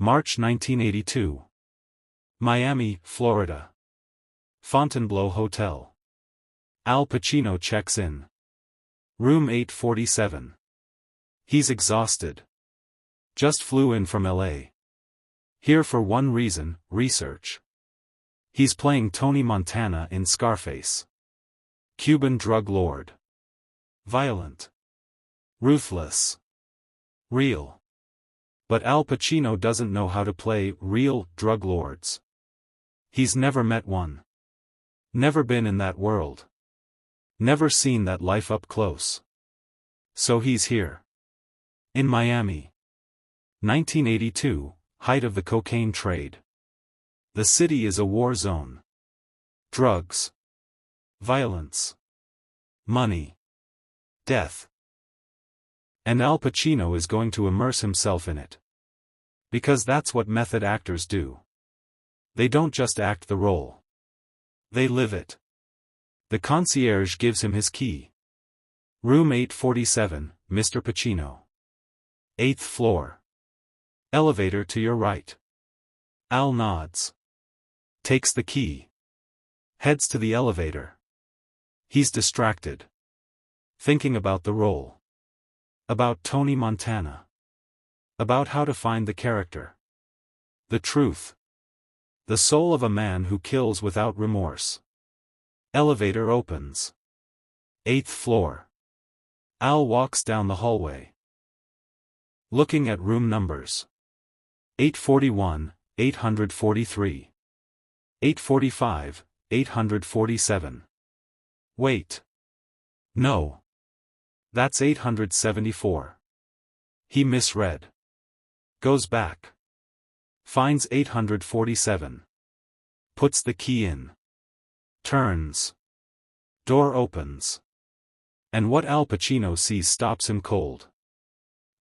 March 1982. Miami, Florida. Fontainebleau Hotel. Al Pacino checks in. Room 847. He's exhausted. Just flew in from LA. Here for one reason, research. He's playing Tony Montana in Scarface. Cuban drug lord. Violent. Ruthless. Real. But Al Pacino doesn't know how to play real drug lords. He's never met one. Never been in that world. Never seen that life up close. So he's here. In Miami. 1982, height of the cocaine trade. The city is a war zone. Drugs. Violence. Money. Death. And Al Pacino is going to immerse himself in it. Because that's what method actors do. They don't just act the role. They live it. The concierge gives him his key. Room 847, Mr. Pacino. 8th floor. Elevator to your right. Al nods. Takes the key. Heads to the elevator. He's distracted. Thinking about the role. About Tony Montana. About how to find the character. The truth. The soul of a man who kills without remorse. Elevator opens. 8th floor. Al walks down the hallway. Looking at room numbers. 841, 843. 845, 847. Wait. No. That's 874. He misread. Goes back. Finds 847. Puts the key in. Turns. Door opens. And what Al Pacino sees stops him cold.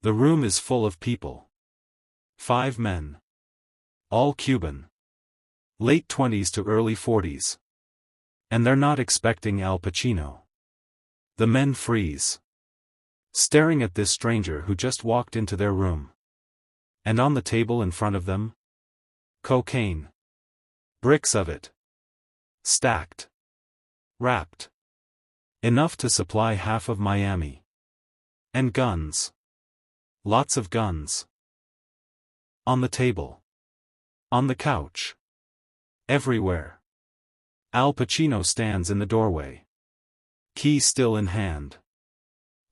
The room is full of people. 5 men. All Cuban. Late 20s to early 40s. And they're not expecting Al Pacino. The men freeze. Staring at this stranger who just walked into their room. And on the table in front of them? Cocaine. Bricks of it. Stacked. Wrapped. Enough to supply half of Miami. And guns. Lots of guns. On the table. On the couch. Everywhere. Al Pacino stands in the doorway. Key still in hand.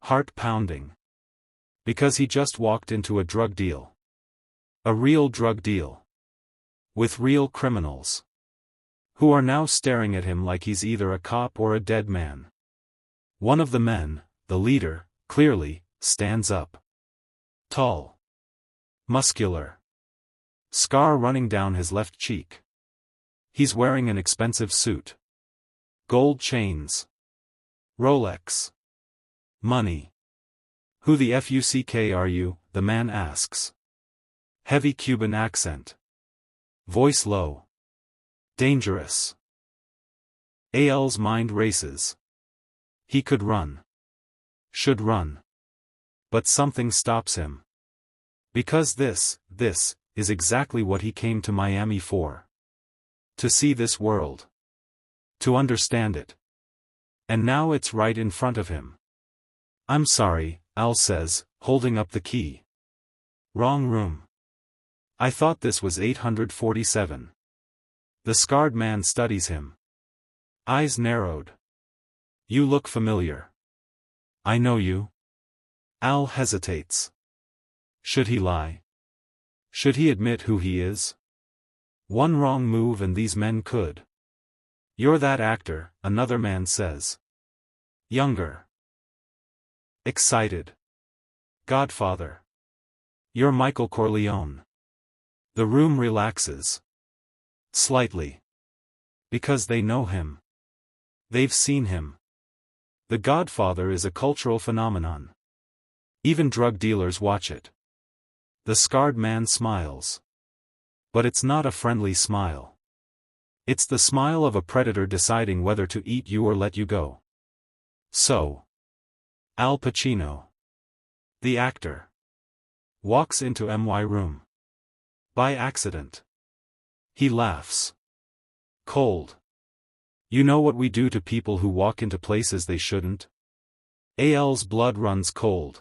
Heart pounding. Because he just walked into a drug deal. A real drug deal. With real criminals. Who are now staring at him like he's either a cop or a dead man. One of the men, the leader, clearly, stands up. Tall. Muscular. Scar running down his left cheek. He's wearing an expensive suit. Gold chains. Rolex. Money. Who the fuck are you? The man asks. Heavy Cuban accent. Voice low. Dangerous. Al's mind races. He could run. Should run. But something stops him. Because this is exactly what he came to Miami for. To see this world. To understand it. And now it's right in front of him. I'm sorry, Al says, holding up the key. Wrong room. I thought this was 847. The scarred man studies him. Eyes narrowed. You look familiar. I know you. Al hesitates. Should he lie? Should he admit who he is? One wrong move and these men could. You're that actor, another man says. Younger. Excited. Godfather. You're Michael Corleone. The room relaxes. Slightly. Because they know him. They've seen him. The Godfather is a cultural phenomenon. Even drug dealers watch it. The scarred man smiles. But it's not a friendly smile. It's the smile of a predator deciding whether to eat you or let you go. So. Al Pacino. The actor. Walks into MY room. By accident. He laughs. Cold. You know what we do to people who walk into places they shouldn't? Al's blood runs cold.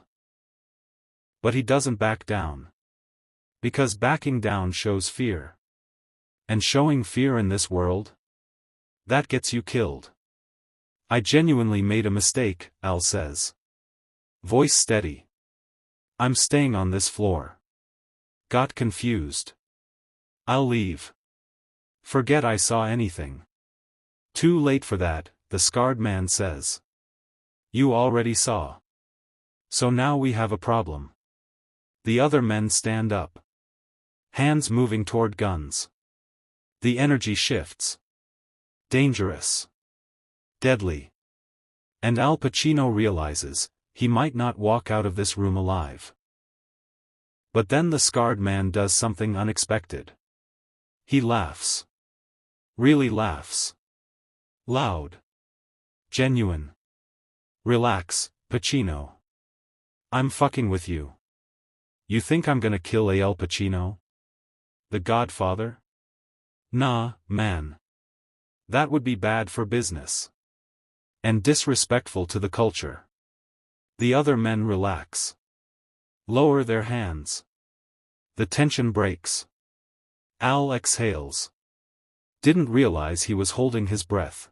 But he doesn't back down. Because backing down shows fear. And showing fear in this world? That gets you killed. I genuinely made a mistake, Al says. Voice steady. I'm staying on this floor. Got confused. I'll leave. Forget I saw anything. Too late for that, the scarred man says. You already saw. So now we have a problem. The other men stand up. Hands moving toward guns. The energy shifts. Dangerous. Deadly. And Al Pacino realizes, he might not walk out of this room alive. But then the scarred man does something unexpected. He laughs. Really laughs. Loud. Genuine. Relax, Pacino. I'm fucking with you. You think I'm gonna kill Al Pacino? The Godfather? Nah, man. That would be bad for business. And disrespectful to the culture. The other men relax. Lower their hands. The tension breaks. Al exhales. Didn't realize he was holding his breath.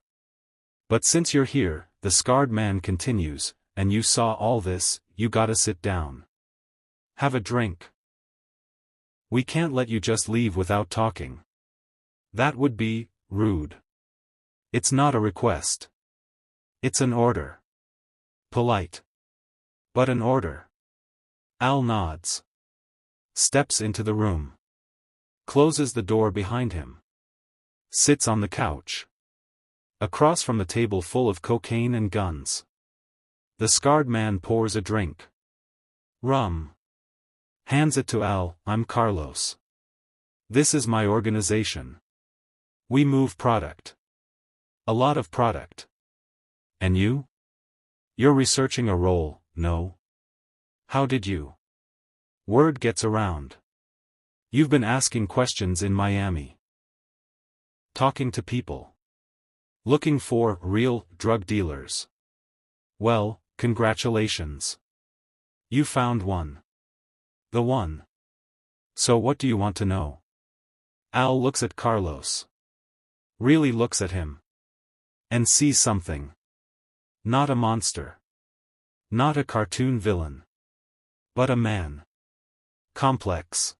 But since you're here, the scarred man continues, and you saw all this, you gotta sit down. Have a drink. We can't let you just leave without talking. That would be rude. It's not a request. It's an order. Polite. But an order. Al nods. Steps into the room. Closes the door behind him. Sits on the couch. Across from the table full of cocaine and guns. The scarred man pours a drink. Rum. Hands it to Al. I'm Carlos. This is my organization. We move product. A lot of product. And you? You're researching a role, no? How did you? Word gets around. You've been asking questions in Miami. Talking to people. Looking for real drug dealers. Well, congratulations. You found one. The one. So what do you want to know? Al looks at Carlos. Really looks at him. And sees something. Not a monster. Not a cartoon villain. But a man. Complex.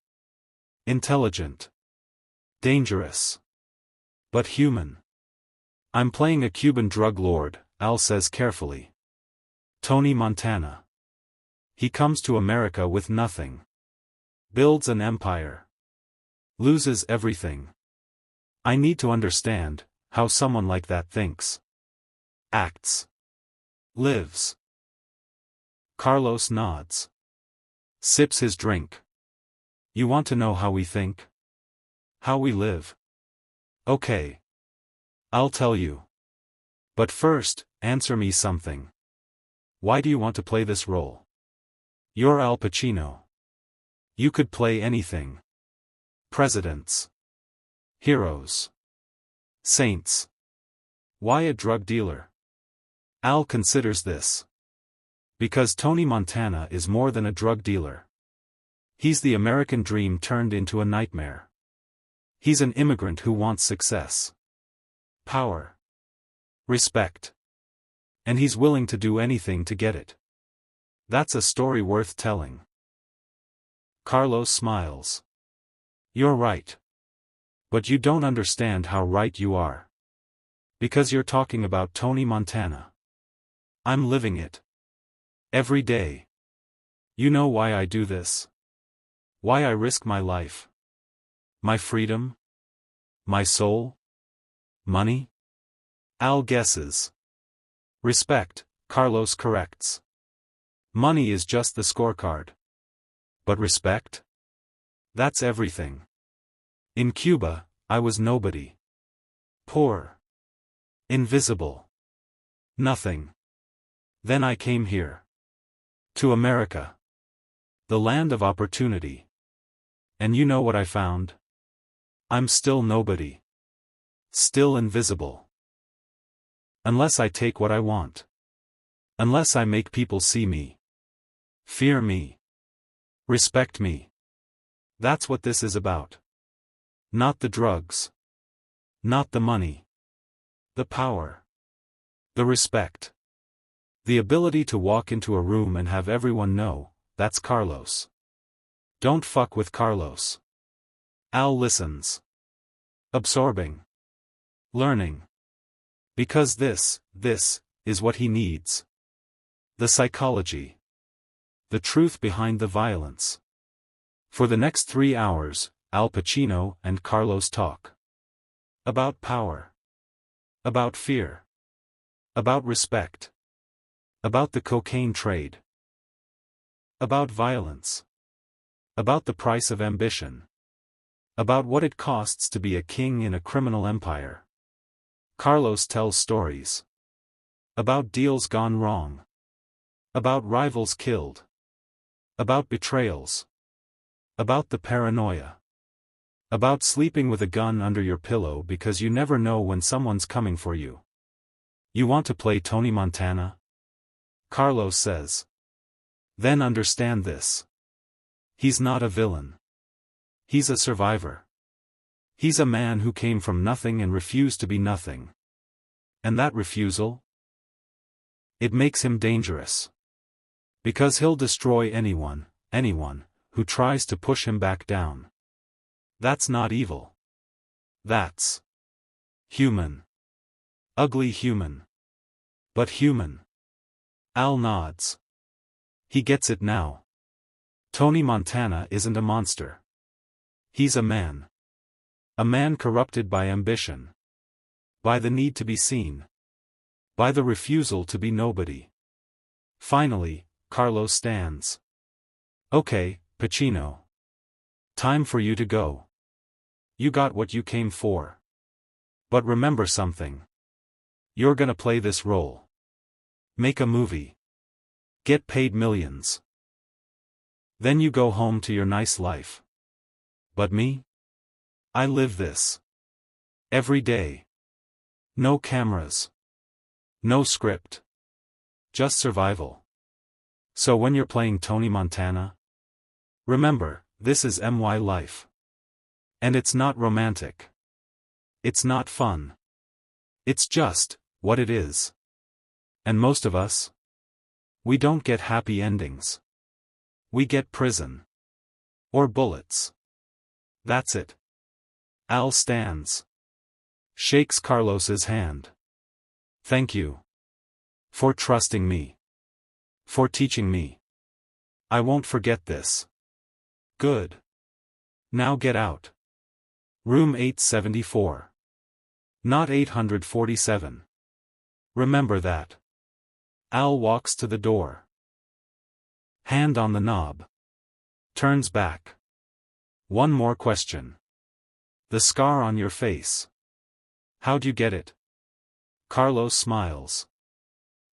Intelligent. Dangerous. But human. I'm playing a Cuban drug lord, Al says carefully. Tony Montana. He comes to America with nothing. Builds an empire. Loses everything. I need to understand how someone like that thinks. Acts. Lives. Carlos nods. Sips his drink. You want to know how we think? How we live? Okay. I'll tell you. But first, answer me something. Why do you want to play this role? You're Al Pacino. You could play anything. Presidents. Heroes. Saints. Why a drug dealer? Al considers this. Because Tony Montana is more than a drug dealer. He's the American dream turned into a nightmare. He's an immigrant who wants success. Power. Respect. And he's willing to do anything to get it. That's a story worth telling. Carlos smiles. You're right. But you don't understand how right you are. Because you're talking about Tony Montana. I'm living it. Every day. You know why I do this? Why I risk my life? My freedom? My soul? Money? Al guesses. Respect, Carlos corrects. Money is just the scorecard. But respect? That's everything. In Cuba, I was nobody. Poor. Invisible. Nothing. Then I came here. To America. The land of opportunity. And you know what I found? I'm still nobody. Still invisible. Unless I take what I want. Unless I make people see me. Fear me. Respect me. That's what this is about. Not the drugs. Not the money. The power. The respect. The ability to walk into a room and have everyone know, that's Carlos. Don't fuck with Carlos. Al listens. Absorbing. Learning. Because this is what he needs. The psychology. The truth behind the violence. For the next 3 hours, Al Pacino and Carlos talk. About power. About fear. About respect. About the cocaine trade. About violence. About the price of ambition. About what it costs to be a king in a criminal empire. Carlos tells stories. About deals gone wrong. About rivals killed. About betrayals. About the paranoia. About sleeping with a gun under your pillow because you never know when someone's coming for you. You want to play Tony Montana? Carlos says. Then understand this. He's not a villain. He's a survivor. He's a man who came from nothing and refused to be nothing. And that refusal? It makes him dangerous. Because he'll destroy anyone who tries to push him back down. That's not evil. That's human. Ugly human. But human. Al nods. He gets it now. Tony Montana isn't a monster. He's a man. A man corrupted by ambition. By the need to be seen. By the refusal to be nobody. Finally, Carlos stands. Okay, Pacino. Time for you to go. You got what you came for. But remember something. You're gonna play this role. Make a movie. Get paid millions. Then you go home to your nice life. But me? I live this. Every day. No cameras. No script. Just survival. So when you're playing Tony Montana, remember, this is my life. And it's not romantic. It's not fun. It's just what it is. And most of us, we don't get happy endings. We get prison. Or bullets. That's it. Al stands. Shakes Carlos's hand. Thank you. For trusting me. For teaching me. I won't forget this. Good. Now get out. Room 874. Not 847. Remember that. Al walks to the door. Hand on the knob. Turns back. One more question. The scar on your face. How'd you get it? Carlos smiles.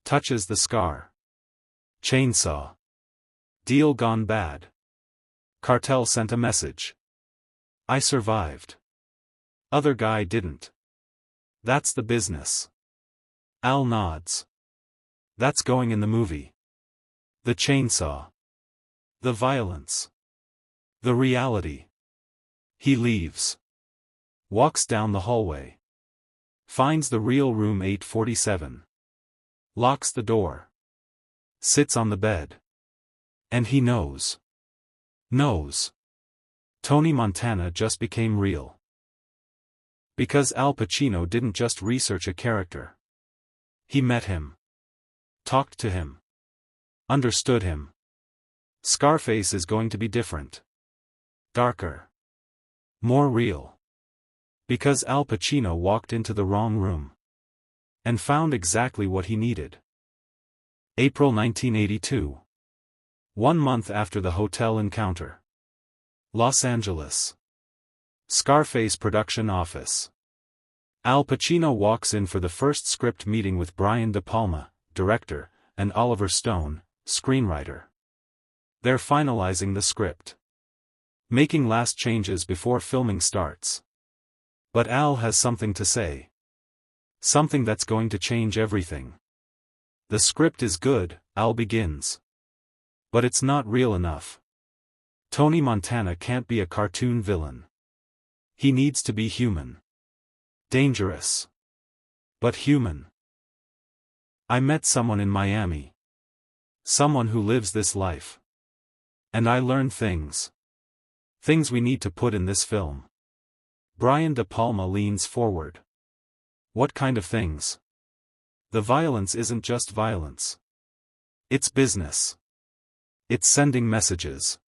Touches the scar. Chainsaw. Deal gone bad. Cartel sent a message. I survived. Other guy didn't. That's the business. Al nods. That's going in the movie. The chainsaw. The violence. The reality. He leaves. Walks down the hallway. Finds the real room 847. Locks the door. Sits on the bed. And he knows. Knows. Tony Montana just became real. Because Al Pacino didn't just research a character. He met him. Talked to him. Understood him. Scarface is going to be different. Darker. More real. Because Al Pacino walked into the wrong room. And found exactly what he needed. April 1982. 1 month after the hotel encounter. Los Angeles. Scarface production office. Al Pacino walks in for the first script meeting with Brian De Palma, director, and Oliver Stone, screenwriter. They're finalizing the script. making last changes before filming starts. But Al has something to say. Something that's going to change everything. The script is good, Al begins. But it's not real enough. Tony Montana can't be a cartoon villain. He needs to be human. Dangerous. But human. I met someone in Miami. Someone who lives this life. And I learned things. Things we need to put in this film. Brian De Palma leans forward. What kind of things? The violence isn't just violence. It's business. It's sending messages.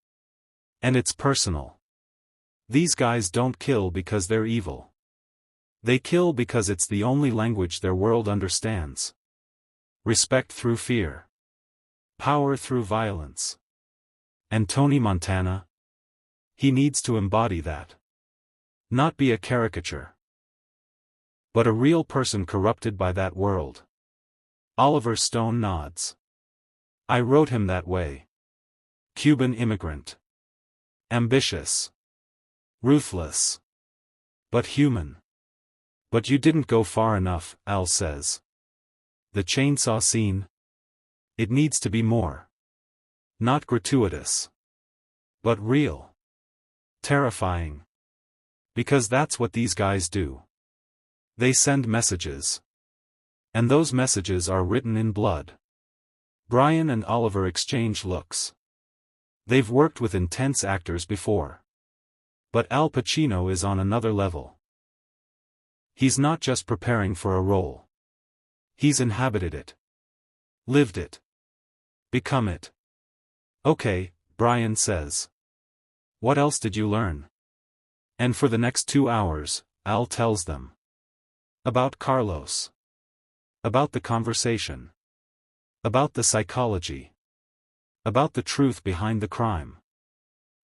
And it's personal. These guys don't kill because they're evil. They kill because it's the only language their world understands. Respect through fear. Power through violence. And Tony Montana? He needs to embody that. Not be a caricature. But a real person corrupted by that world. Oliver Stone nods. I wrote him that way. Cuban immigrant. Ambitious. Ruthless. But human. But you didn't go far enough, Al says. The chainsaw scene? It needs to be more. Not gratuitous. But real. Terrifying. Because that's what these guys do. They send messages. And those messages are written in blood. Brian and Oliver exchange looks. They've worked with intense actors before. But Al Pacino is on another level. He's not just preparing for a role. He's inhabited it. Lived it. Become it. Okay, Brian says. What else did you learn? And for the next 2 hours, Al tells them. About Carlos. About the conversation. About the psychology. About the truth behind the crime.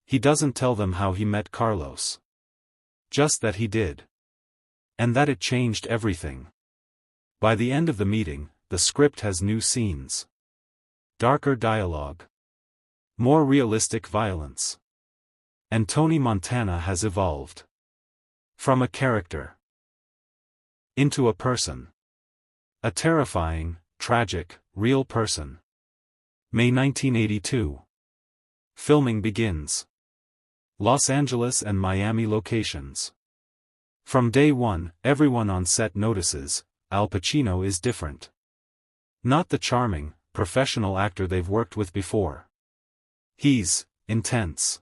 He doesn't tell them how he met Carlos. Just that he did. And that it changed everything. By the end of the meeting, the script has new scenes. Darker dialogue. More realistic violence. And Tony Montana has evolved. From a character. Into a person. A terrifying, tragic, real person. May 1982. Filming begins. Los Angeles and Miami locations. From day one, everyone on set notices, Al Pacino is different. Not the charming, professional actor they've worked with before. He's intense.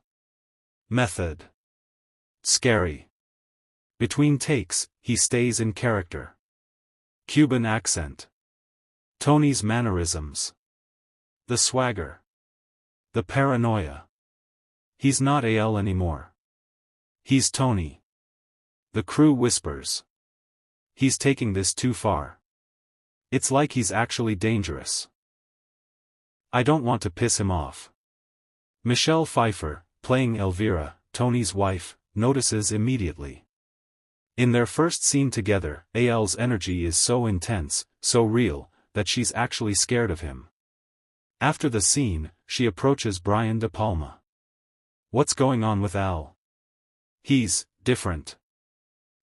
Method. Scary. Between takes, he stays in character. Cuban accent. Tony's mannerisms. The swagger. The paranoia. He's not Al anymore. He's Tony. The crew whispers. He's taking this too far. It's like he's actually dangerous. I don't want to piss him off. Michelle Pfeiffer, playing Elvira, Tony's wife, notices immediately. In their first scene together, Al's energy is so intense, so real, that she's actually scared of him. After the scene, she approaches Brian De Palma. What's going on with Al? He's different.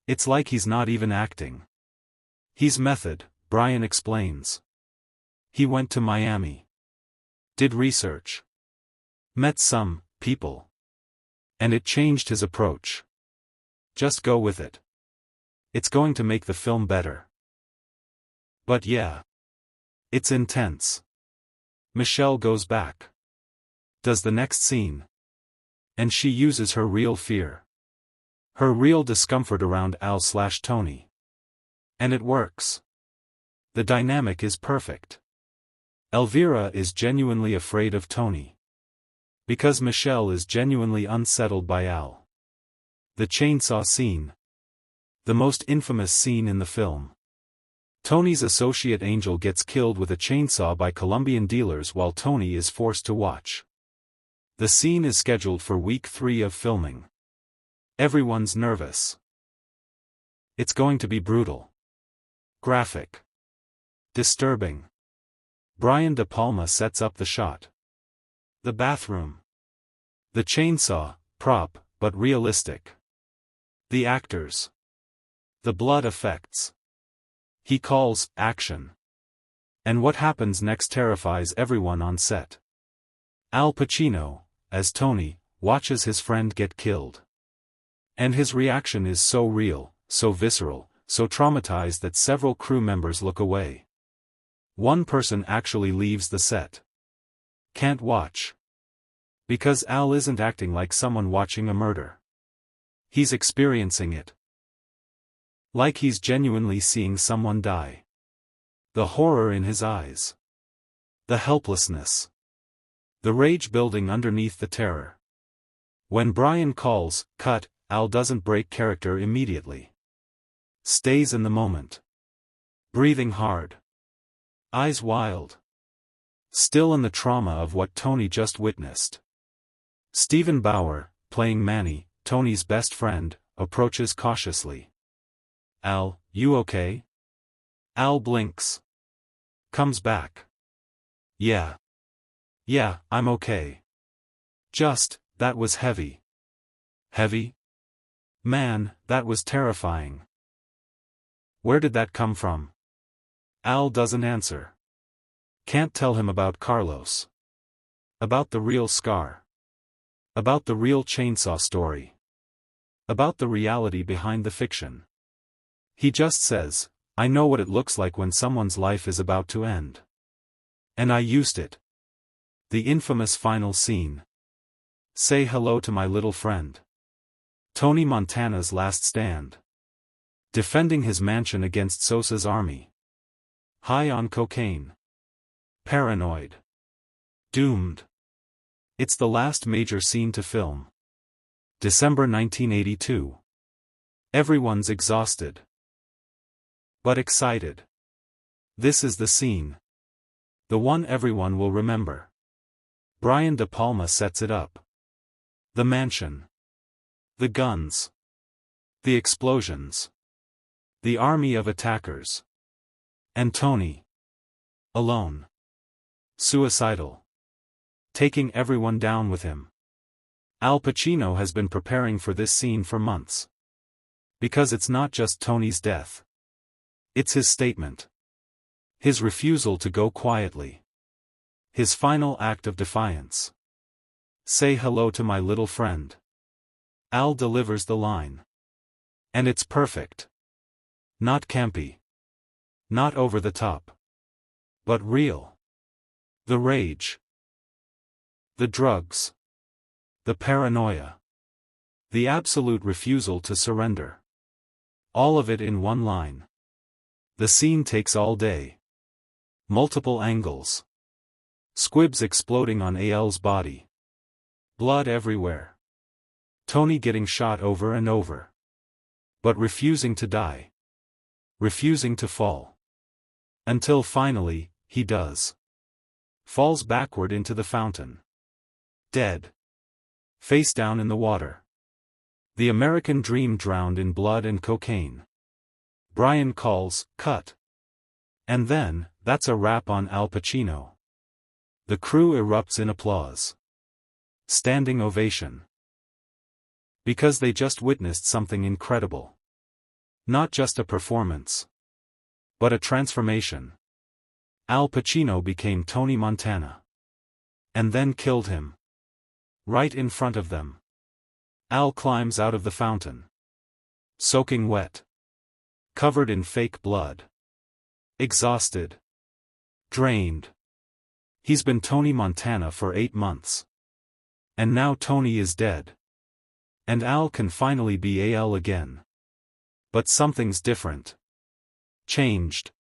It's like he's not even acting. He's method, Brian explains. He went to Miami. Did research. Met some people. And it changed his approach. Just go with it. It's going to make the film better. But yeah. It's intense. Michelle goes back. Does the next scene. And she uses her real fear. Her real discomfort around Al/Tony. And it works. The dynamic is perfect. Elvira is genuinely afraid of Tony. Because Michelle is genuinely unsettled by Al. The chainsaw scene. The most infamous scene in the film. Tony's associate Angel gets killed with a chainsaw by Colombian dealers while Tony is forced to watch. The scene is scheduled for week 3 of filming. Everyone's nervous. It's going to be brutal. Graphic. Disturbing. Brian De Palma sets up the shot. The bathroom. The chainsaw, prop, but realistic. The actors. The blood effects. He calls action. And what happens next terrifies everyone on set. Al Pacino, as Tony, watches his friend get killed. And his reaction is so real, so visceral, so traumatized that several crew members look away. One person actually leaves the set. Can't watch. Because Al isn't acting like someone watching a murder. He's experiencing it. Like he's genuinely seeing someone die. The horror in his eyes. The helplessness. The rage building underneath the terror. When Brian calls, cut, Al doesn't break character immediately. Stays in the moment. Breathing hard. Eyes wild. Still in the trauma of what Tony just witnessed. Stephen Bauer, playing Manny, Tony's best friend, approaches cautiously. Al, you okay? Al blinks. Comes back. Yeah. Yeah, I'm okay. Just, that was heavy. Heavy? Man, that was terrifying. Where did that come from? Al doesn't answer. Can't tell him about Carlos. About the real scar. About the real chainsaw story. About the reality behind the fiction. He just says, I know what it looks like when someone's life is about to end. And I used it. The infamous final scene. Say hello to my little friend. Tony Montana's last stand. Defending his mansion against Sosa's army. High on cocaine. Paranoid. Doomed. It's the last major scene to film. December 1982. Everyone's exhausted. But excited. This is the scene. The one everyone will remember. Brian De Palma sets it up. The mansion. The guns. The explosions. The army of attackers. And Tony. Alone. Suicidal. Taking everyone down with him. Al Pacino has been preparing for this scene for months. Because it's not just Tony's death. It's his statement. His refusal to go quietly. His final act of defiance. Say hello to my little friend. Al delivers the line. And it's perfect. Not campy. Not over the top. But real. The rage. The drugs. The paranoia. The absolute refusal to surrender. All of it in one line. The scene takes all day. Multiple angles. Squibs exploding on Al's body. Blood everywhere. Tony getting shot over and over. But refusing to die. Refusing to fall. Until finally, he does. Falls backward into the fountain. Dead. Face down in the water. The American dream drowned in blood and cocaine. Brian calls, cut. And then, that's a wrap on Al Pacino. The crew erupts in applause. Standing ovation. Because they just witnessed something incredible. Not just a performance. But a transformation. Al Pacino became Tony Montana. And then killed him. Right in front of them. Al climbs out of the fountain. Soaking wet. Covered in fake blood. Exhausted. Drained. He's been Tony Montana for 8 months. And now Tony is dead. And Al can finally be Al again. But something's different. Changed.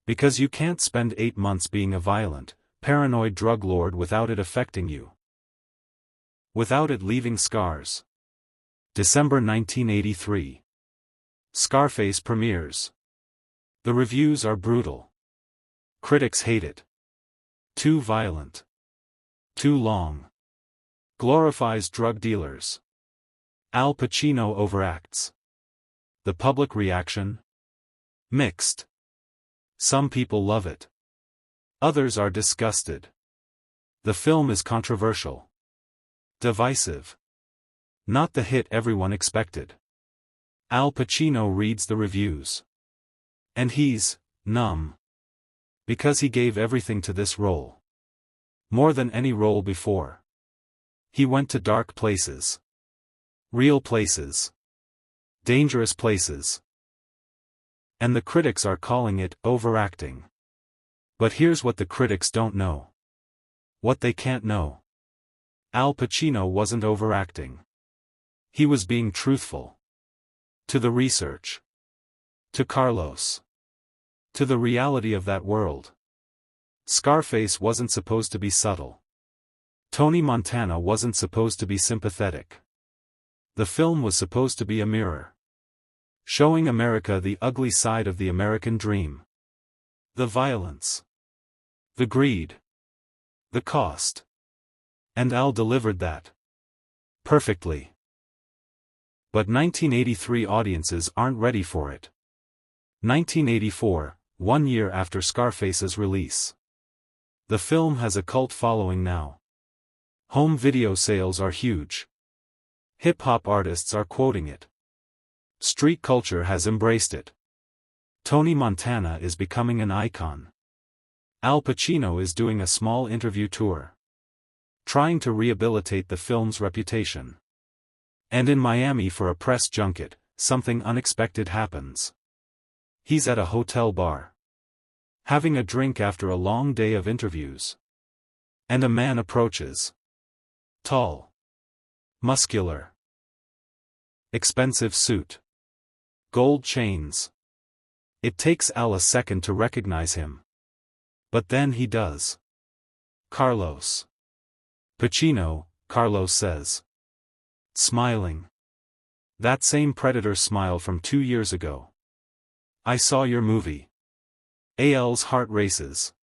Because you can't spend 8 months being a violent, paranoid drug lord without it affecting you. Without it leaving scars. December 1983. Scarface premieres. The reviews are brutal. Critics hate it. Too violent. Too long. Glorifies drug dealers. Al Pacino overacts. The public reaction? Mixed. Some people love it. Others are disgusted. The film is controversial. Divisive. Not the hit everyone expected. Al Pacino reads the reviews. And he's numb. Because he gave everything to this role. More than any role before. He went to dark places. Real places. Dangerous places. And the critics are calling it overacting. But here's what the critics don't know. What they can't know. Al Pacino wasn't overacting. He was being truthful. To the research. To Carlos. To the reality of that world. Scarface wasn't supposed to be subtle. Tony Montana wasn't supposed to be sympathetic. The film was supposed to be a mirror. Showing America the ugly side of the American dream. The violence. The greed. The cost. And Al delivered that. Perfectly. But 1983 audiences aren't ready for it. 1984, 1 year after Scarface's release. The film has a cult following now. Home video sales are huge. Hip-hop artists are quoting it. Street culture has embraced it. Tony Montana is becoming an icon. Al Pacino is doing a small interview tour. Trying to rehabilitate the film's reputation. And in Miami for a press junket, something unexpected happens. He's at a hotel bar. Having a drink after a long day of interviews. And a man approaches. Tall. Muscular. Expensive suit. Gold chains. It Takes Al a second to recognize him. But then he does. Carlos. Pacino, Carlos says. Smiling. That same Predator smile from 2 years ago. I saw your movie. Al's heart races.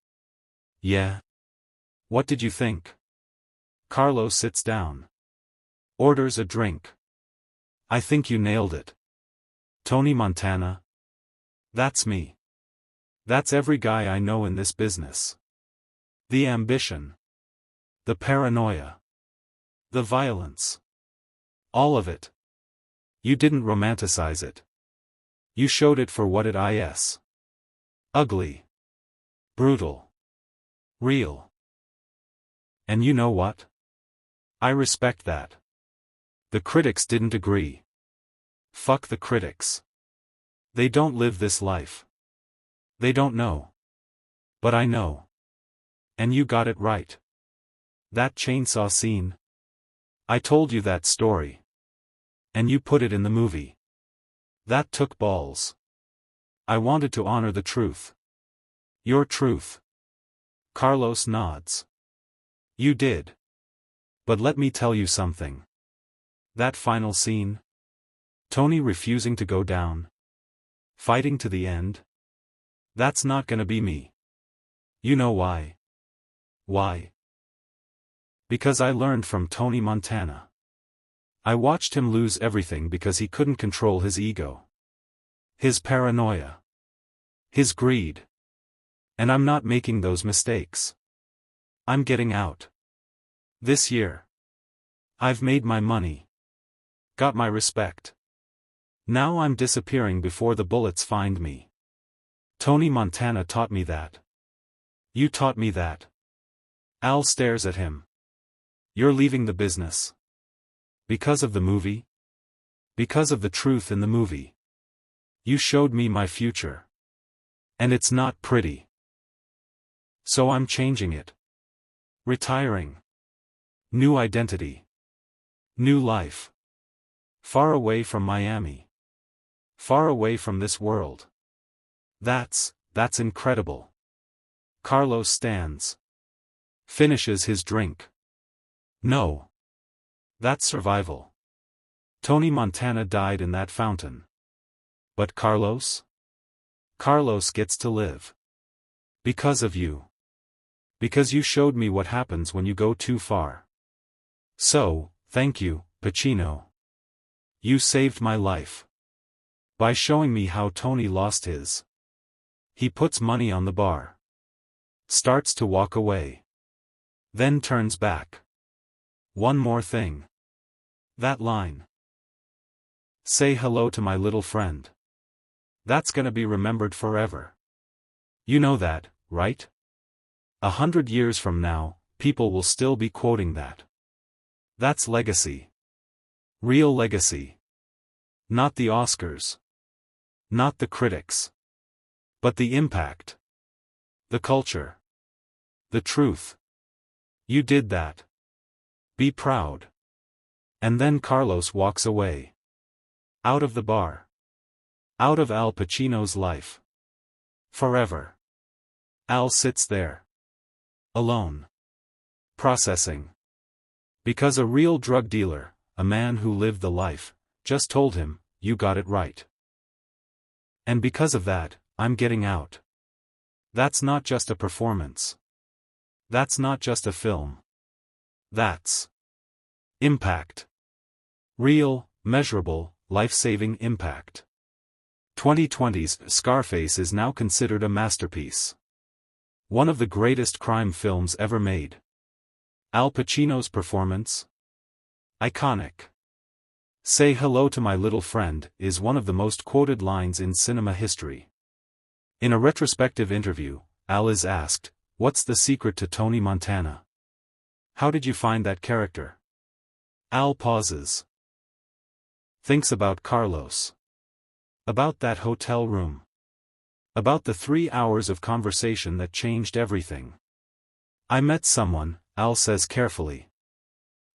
Yeah? What did you think? Carlos sits down. Orders a drink. I think you nailed it. Tony Montana? That's me. That's every guy I know in this business. The ambition. The paranoia. The violence. All of it. You didn't romanticize it. You showed it for what it is. Ugly. Brutal. Real. And you know what? I respect that. The critics didn't agree. Fuck the critics. They don't live this life. They don't know. But I know. And you got it right. That chainsaw scene. I told you that story. And you put it in the movie. That took balls. I wanted to honor the truth. Your truth. Carlos nods. You did. But let me tell you something. That final scene. Tony refusing to go down. Fighting to the end. That's not gonna be me. You know why? Why? Because I learned from Tony Montana. I watched him lose everything because he couldn't control his ego. His paranoia. His greed. And I'm not making those mistakes. I'm getting out. This year. I've made my money. Got my respect. Now I'm disappearing before the bullets find me. Tony Montana taught me that. You taught me that. Al stares at him. You're leaving the business. Because of the movie? Because of the truth in the movie. You showed me my future. And it's not pretty. So I'm changing it. Retiring. New identity. New life. Far away from Miami. Far away from this world. That's incredible. Carlos stands. Finishes his drink. No. That's survival. Tony Montana died in that fountain. But Carlos? Carlos gets to live. Because of you. Because you showed me what happens when you go too far. So, thank you, Pacino. You saved my life. By showing me how Tony lost his. He puts money on the bar. Starts to walk away. Then turns back. One more thing. That line. Say hello to my little friend. That's gonna be remembered forever. You know that, right? 100 years from now, people will still be quoting that. That's legacy. Real legacy. Not the Oscars. Not the critics. But the impact. The culture. The truth. You did that. Be proud. And then Carlos walks away. Out of the bar. Out of Al Pacino's life. Forever. Al sits there. Alone. Processing. Because a real drug dealer, a man who lived the life, just told him, you got it right. And because of that, I'm getting out. That's not just a performance. That's not just a film. That's impact. Real, measurable, life-saving impact. 2020's Scarface is now considered a masterpiece. One of the greatest crime films ever made. Al Pacino's performance? Iconic. Say hello to my little friend is one of the most quoted lines in cinema history. In a retrospective interview, Al is asked, what's the secret to Tony Montana? How did you find that character? Al pauses. Thinks about Carlos. About that hotel room. About the 3 hours of conversation that changed everything. I met someone, Al says carefully.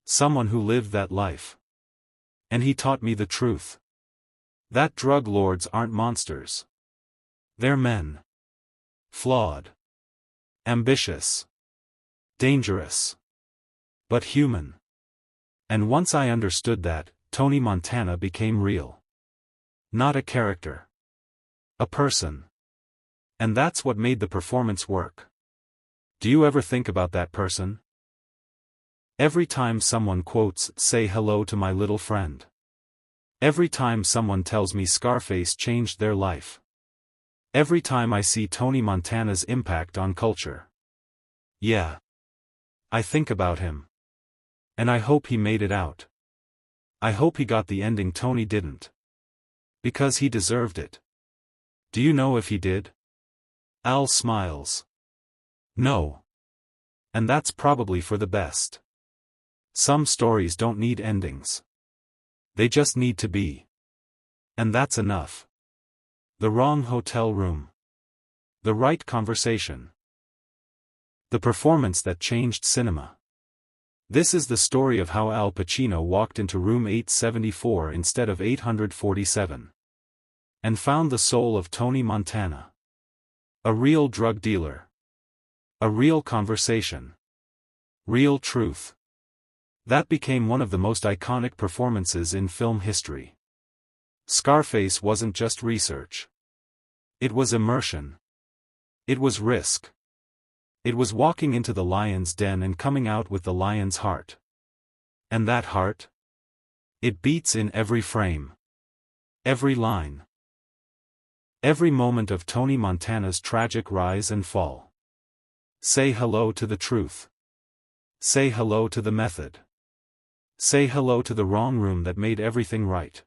Someone who lived that life. And he taught me the truth. That drug lords aren't monsters. They're men. Flawed. Ambitious. Dangerous. But human. And once I understood that, Tony Montana became real. Not a character. A person. And that's what made the performance work. Do you ever think about that person? Every time someone quotes, say hello to my little friend. Every time someone tells me Scarface changed their life. Every time I see Tony Montana's impact on culture. Yeah. I think about him. And I hope he made it out. I hope he got the ending Tony didn't. Because he deserved it. Do you know if he did? Al smiles. No. And that's probably for the best. Some stories don't need endings. They just need to be. And that's enough. The wrong hotel room. The right conversation. The performance that changed cinema. This is the story of how Al Pacino walked into room 874 instead of 847. And found the soul of Tony Montana. A real drug dealer. A real conversation. Real truth. That became one of the most iconic performances in film history. Scarface wasn't just research. It was immersion. It was risk. It was walking into the lion's den and coming out with the lion's heart. And that heart? It beats in every frame. Every line. Every moment of Tony Montana's tragic rise and fall. Say hello to the truth. Say hello to the method. Say hello to the wrong room that made everything right.